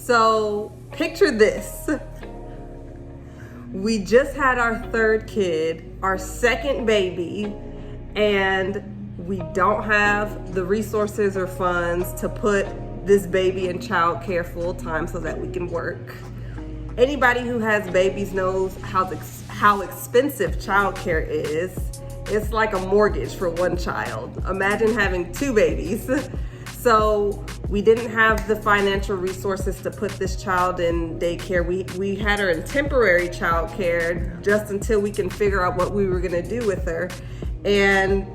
So picture this. We just had our third kid, our second baby, and we don't have the resources or funds to put this baby in childcare full time so that we can work. Anybody who has babies knows how expensive childcare is. It's like a mortgage for one child. Imagine having two babies. So we didn't have the financial resources to put this child in daycare. We had her in temporary childcare just until we can figure out what we were gonna do with her. And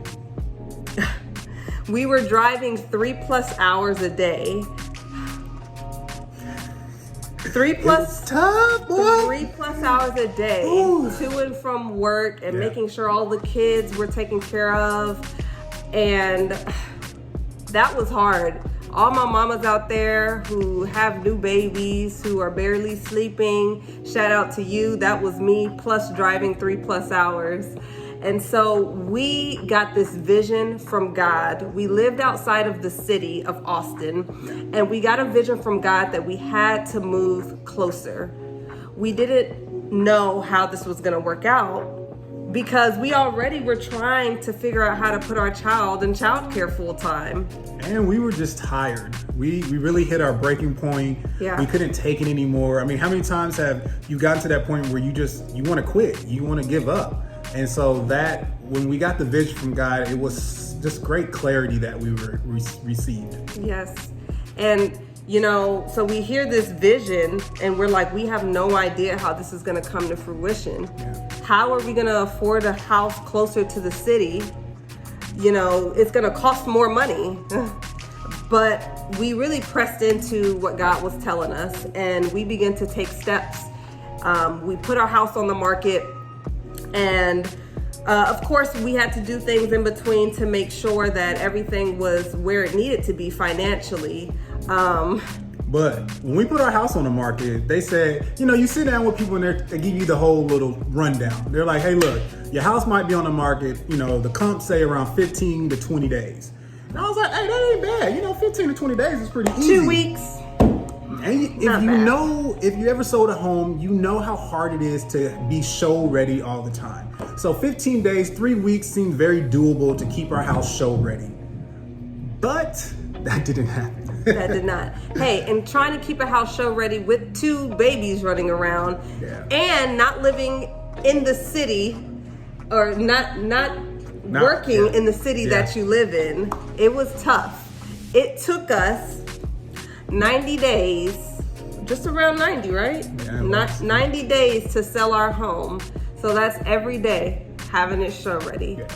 we were driving 3+ hours a day. 3+ hours a day. Ooh. To and from work and making sure all the kids were taken care of. And that was hard. All my mamas out there who have new babies, who are barely sleeping, shout out to you. That was me, plus driving 3+ hours. And so we got this vision from God. We lived outside of the city of Austin, and we got a vision from God that we had to move closer. We didn't know how this was gonna work out because we already were trying to figure out how to put our child in childcare full time. And we were just tired. We really hit our breaking point. Yeah. We couldn't take it anymore. I mean, how many times have you gotten to that point where you want to quit? You want to give up? And so that, when we got the vision from God, it was just great clarity that we received. Yes. And, so we hear this vision and we're like, we have no idea how this is going to come to fruition. Yeah. How are we going to afford a house closer to the city? It's going to cost more money. But we really pressed into what God was telling us, and we began to take steps. We put our house on the market. And of course, we had to do things in between to make sure that everything was where it needed to be financially. But when we put our house on the market, they said, you sit down with people and they give you the whole little rundown. They're like, hey, look, your house might be on the market, the comps say around 15 to 20 days. And I was like, hey, that ain't bad. 15 to 20 days is pretty easy. 2 weeks. And if you ever sold a home, you know how hard it is to be show ready all the time. So 15 days, 3 weeks seemed very doable to keep our house show ready. But that didn't happen. That did not. Hey, and trying to keep a house show ready with 2 babies running around and not living in the city or not working in the city that you live in, it was tough. It took us 90 days, just around 90, right? Yeah, Not 90 days to sell our home. So that's every day having it show ready. Yeah.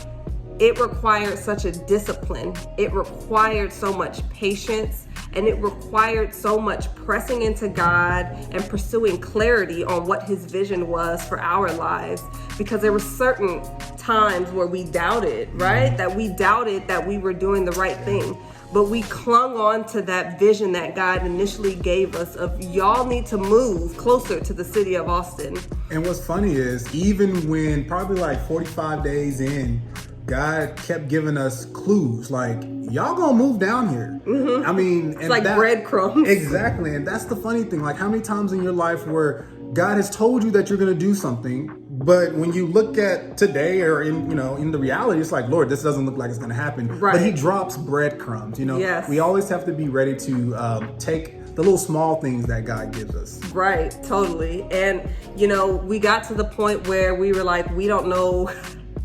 It required such a discipline. It required so much patience, and it required so much pressing into God and pursuing clarity on what His vision was for our lives, because there were certain times where we doubted, right? That we doubted that we were doing the right thing. But we clung on to that vision that God initially gave us of y'all need to move closer to the city of Austin. And what's funny is, even when probably like 45 days in, God kept giving us clues like, y'all gonna move down here. Mm-hmm. I mean, it's like breadcrumbs. Exactly. And that's the funny thing. Like, how many times in your life where God has told you that you're gonna do something, but when you look at today or in the reality, it's like, Lord, this doesn't look like it's gonna happen. Right. But He drops breadcrumbs. Yes. We always have to be ready to take the little small things that God gives us. Right, totally. And we got to the point where we were like, we don't know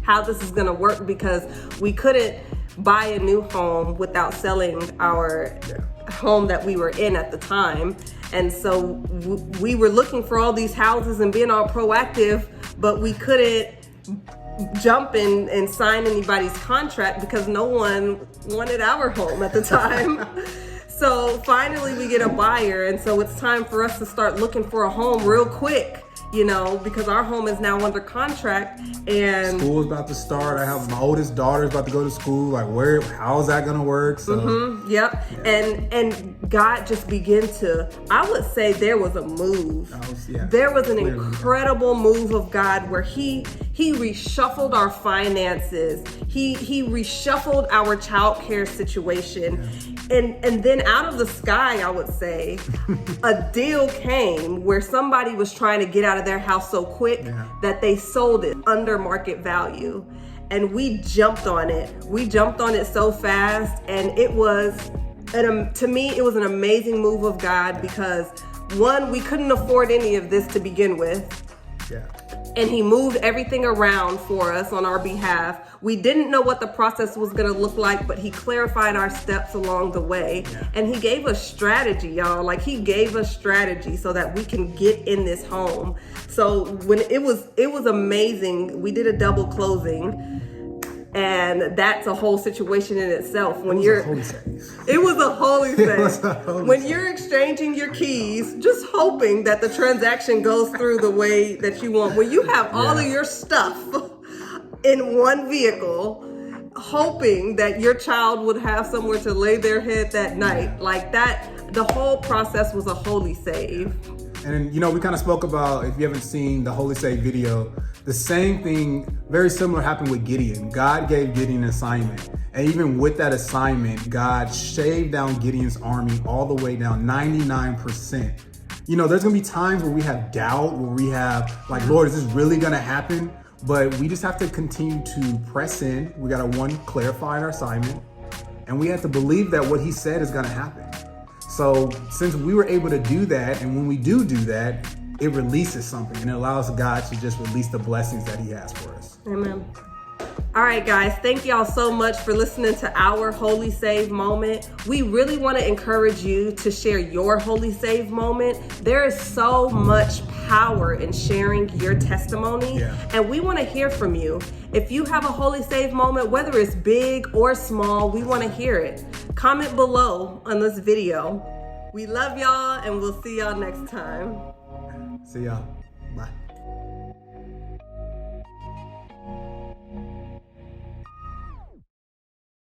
how this is gonna work, because we couldn't buy a new home without selling our home that we were in at the time. And so we were looking for all these houses and being all proactive, but we couldn't jump in and sign anybody's contract because no one wanted our home at the time. So finally we get a buyer, and so it's time for us to start looking for a home real quick. Because our home is now under contract, and school's about to start. I have my oldest daughter's about to go to school. Like, how is that gonna work? So, Yep. Yeah. And God just began to, I would say there was a move. There was an incredible move of God where He He reshuffled our finances. He reshuffled our childcare situation. And then out of the sky, I would say, a deal came where somebody was trying to get out of their house so quick that they sold it under market value. And we jumped on it. We jumped on it so fast. And it was, to me, it was an amazing move of God because one, we couldn't afford any of this to begin with. Yeah. And he moved everything around for us on our behalf. We didn't know what the process was going to look like, but he clarified our steps along the way. And he gave us strategy, y'all. Like, he gave us strategy so that we can get in this home. So when it was amazing. We did a double closing. And that's a whole situation in itself. When it was a holy save. When you're exchanging your keys, just hoping that the transaction goes through the way that you want. When you have all of your stuff in one vehicle, hoping that your child would have somewhere to lay their head that night, like that, the whole process was a holy save. And we kind of spoke about, if you haven't seen the Holy Save video, the same thing, very similar happened with Gideon. God gave Gideon an assignment. And even with that assignment, God shaved down Gideon's army all the way down 99%. There's gonna be times where we have doubt, where we have like, Lord, is this really gonna happen? But we just have to continue to press in. We gotta, one, clarify our assignment. And we have to believe that what he said is gonna happen. So since we were able to do that, and when we do that, it releases something and it allows God to just release the blessings that he has for us. Amen. All right, guys, thank y'all so much for listening to our Holy Save moment. We really want to encourage you to share your Holy Save moment. There is so much power in sharing your testimony, and we want to hear from you. If you have a Holy Save moment, whether it's big or small, we want to hear it. Comment below on this video. We love y'all, and we'll see y'all next time. See y'all.